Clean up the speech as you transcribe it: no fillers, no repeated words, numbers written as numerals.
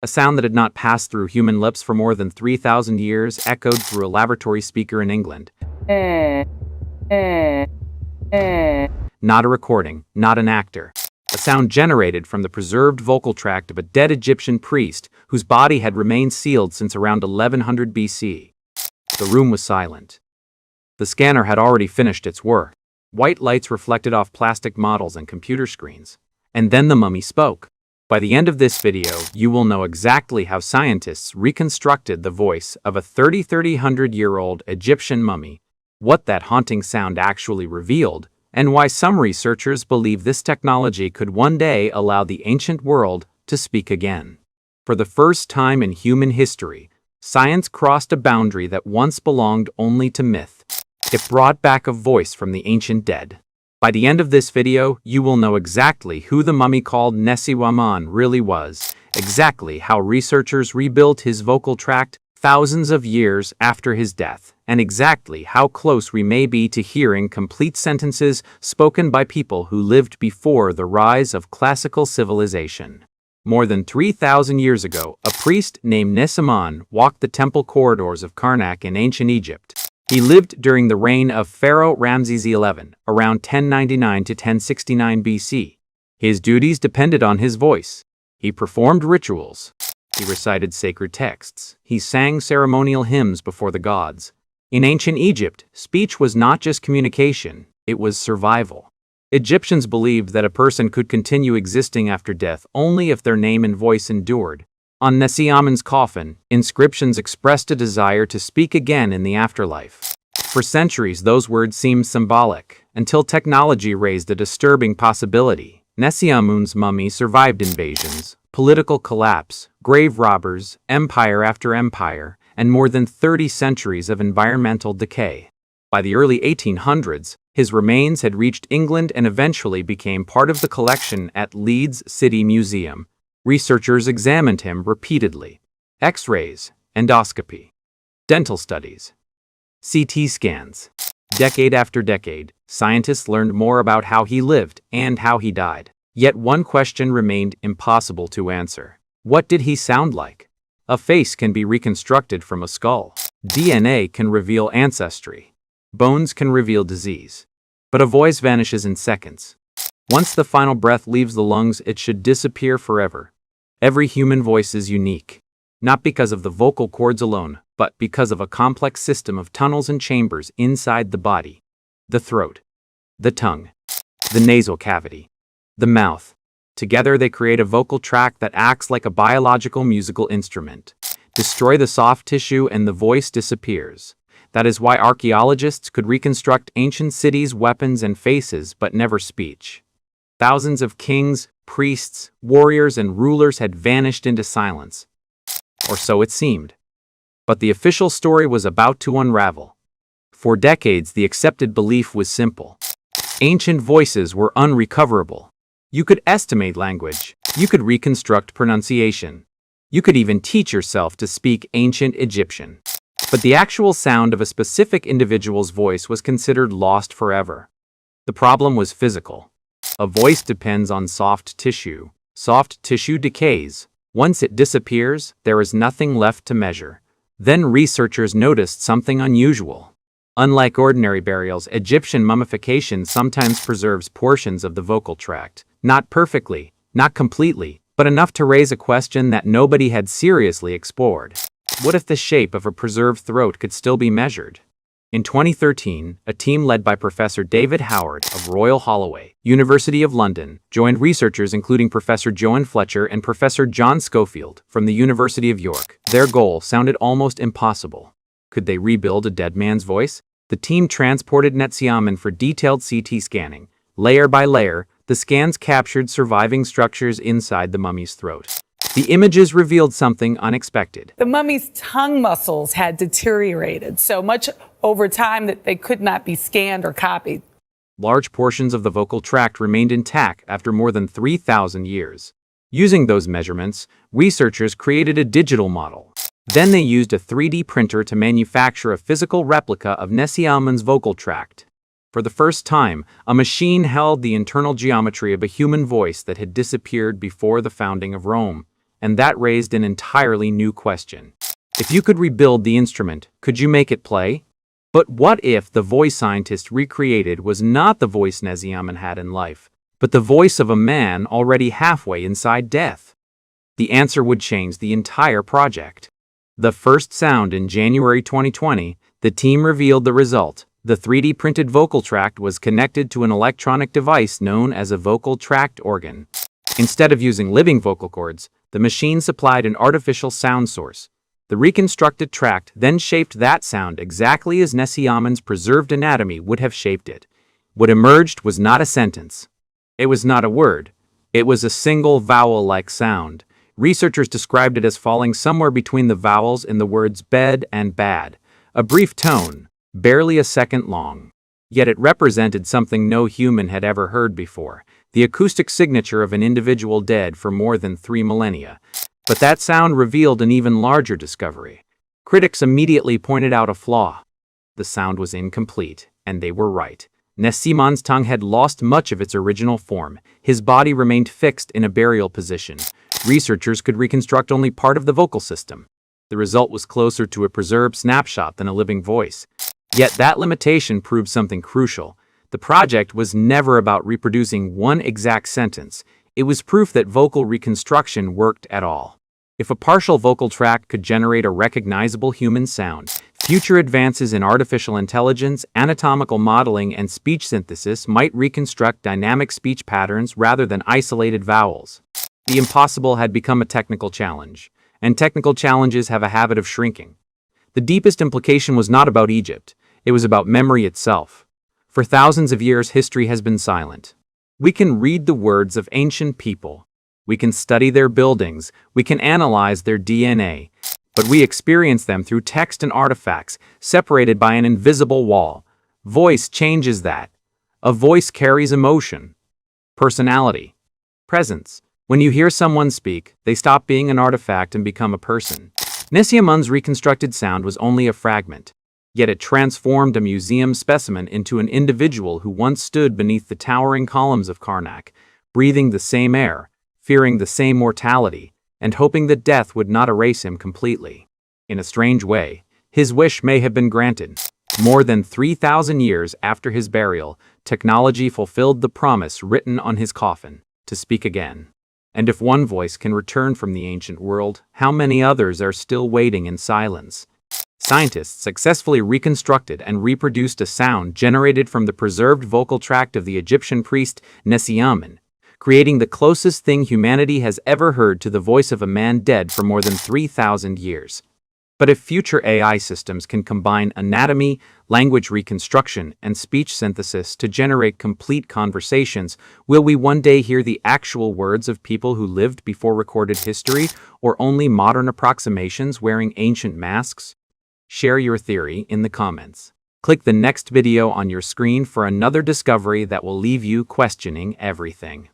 A sound that had not passed through human lips for more than 3,000 years echoed through a laboratory speaker in England. Not a recording, not an actor. A sound generated from the preserved vocal tract of a dead Egyptian priest whose body had remained sealed since around 1100 BC. The room was silent. The scanner had already finished its work. White lights reflected off plastic models and computer screens. And then the mummy spoke. By the end of this video, you will know exactly how scientists reconstructed the voice of a 3,300-year-old Egyptian mummy, what that haunting sound actually revealed, and why some researchers believe this technology could one day allow the ancient world to speak again. For the first time in human history, science crossed a boundary that once belonged only to myth. It brought back a voice from the ancient dead. By the end of this video, you will know exactly who the mummy called Nesiwaman really was, exactly how researchers rebuilt his vocal tract thousands of years after his death, and exactly how close we may be to hearing complete sentences spoken by people who lived before the rise of classical civilization. More than 3,000 years ago, a priest named Nesiman walked the temple corridors of Karnak in ancient Egypt. He lived during the reign of Pharaoh Ramses XI, around 1099 to 1069 BC. His duties depended on his voice. He performed rituals. He recited sacred texts. He sang ceremonial hymns before the gods. In ancient Egypt, speech was not just communication, it was survival. Egyptians believed that a person could continue existing after death only if their name and voice endured. On Nesiaman's coffin, inscriptions expressed a desire to speak again in the afterlife. For centuries, those words seemed symbolic, until technology raised a disturbing possibility. Nesiamun's mummy survived invasions, political collapse, grave robbers, empire after empire, and more than 30 centuries of environmental decay. By the early 1800s, his remains had reached England and eventually became part of the collection at Leeds City Museum. Researchers examined him repeatedly. X-rays, endoscopy, dental studies, CT scans. Decade after decade, scientists learned more about how he lived and how he died. Yet one question remained impossible to answer. What did he sound like? A face can be reconstructed from a skull. DNA can reveal ancestry. Bones can reveal disease. But a voice vanishes in seconds. Once the final breath leaves the lungs, it should disappear forever. Every human voice is unique, not because of the vocal cords alone, but because of a complex system of tunnels and chambers inside the body. The throat, the tongue, the nasal cavity, the mouth. Together they create a vocal tract that acts like a biological musical instrument. Destroy the soft tissue and the voice disappears. That is why archaeologists could reconstruct ancient cities, weapons, and faces, but never speech. Thousands of kings, priests, warriors, and rulers had vanished into silence. Or so it seemed. But the official story was about to unravel. For decades, the accepted belief was simple. Ancient voices were unrecoverable. You could estimate language. You could reconstruct pronunciation. You could even teach yourself to speak ancient Egyptian. But the actual sound of a specific individual's voice was considered lost forever. The problem was physical. A voice depends on soft tissue. Soft tissue decays. Once it disappears, there is nothing left to measure. Then researchers noticed something unusual. Unlike ordinary burials, Egyptian mummification sometimes preserves portions of the vocal tract. Not perfectly, not completely, but enough to raise a question that nobody had seriously explored. What if the shape of a preserved throat could still be measured? In 2013, a team led by Professor David Howard of Royal Holloway, University of London, joined researchers including Professor Joyn Fletcher and Professor John Schofield from the University of York. Their goal sounded almost impossible. Could they rebuild a dead man's voice? The team transported Nesiaman for detailed CT scanning. Layer by layer, the scans captured surviving structures inside the mummy's throat. The images revealed something unexpected. The mummy's tongue muscles had deteriorated so much over time that they could not be scanned or copied. Large portions of the vocal tract remained intact after more than 3,000 years. Using those measurements, researchers created a digital model. Then they used a 3D printer to manufacture a physical replica of Nesiaman's vocal tract. For the first time, a machine held the internal geometry of a human voice that had disappeared before the founding of Rome. and that raised an entirely new question. If you could rebuild the instrument, could you make it play? But what if the voice scientists recreated was not the voice Nesyamun had in life, but the voice of a man already halfway inside death? The answer would change the entire project. The first sound in January 2020, the team revealed the result. The 3D printed vocal tract was connected to an electronic device known as a vocal tract organ. Instead of using living vocal cords, the machine supplied an artificial sound source. The reconstructed tract then shaped that sound exactly as Nesyamun's preserved anatomy would have shaped it. What emerged was not a sentence. It was not a word. It was a single vowel-like sound. Researchers described it as falling somewhere between the vowels in the words bed and bad. A brief tone, barely a second long. Yet it represented something no human had ever heard before, the acoustic signature of an individual dead for more than 3 millennia. But that sound revealed an even larger discovery. Critics immediately pointed out a flaw. The sound was incomplete, and they were right. Nesyamun's tongue had lost much of its original form. His body remained fixed in a burial position. Researchers could reconstruct only part of the vocal system. The result was closer to a preserved snapshot than a living voice. Yet that limitation proved something crucial. The project was never about reproducing one exact sentence. It was proof that vocal reconstruction worked at all. If a partial vocal tract could generate a recognizable human sound, future advances in artificial intelligence, anatomical modeling, and speech synthesis might reconstruct dynamic speech patterns rather than isolated vowels. The impossible had become a technical challenge, and technical challenges have a habit of shrinking. The deepest implication was not about Egypt. It was about memory itself. For thousands of years, history has been silent. We can read the words of ancient people. We can study their buildings. We can analyze their DNA. But we experience them through text and artifacts, separated by an invisible wall. Voice changes that. A voice carries emotion, personality, presence. When you hear someone speak, they stop being an artifact and become a person. Nesyamun's reconstructed sound was only a fragment. Yet it transformed a museum specimen into an individual who once stood beneath the towering columns of Karnak, breathing the same air, fearing the same mortality, and hoping that death would not erase him completely. In a strange way, his wish may have been granted. More than 3,000 years after his burial, technology fulfilled the promise written on his coffin, to speak again. And if one voice can return from the ancient world, how many others are still waiting in silence? Scientists successfully reconstructed and reproduced a sound generated from the preserved vocal tract of the Egyptian priest Nesyamun, creating the closest thing humanity has ever heard to the voice of a man dead for more than 3,000 years. But if future AI systems can combine anatomy, language reconstruction, and speech synthesis to generate complete conversations, will we one day hear the actual words of people who lived before recorded history, or only modern approximations wearing ancient masks? Share your theory in the comments. Click the next video on your screen for another discovery that will leave you questioning everything.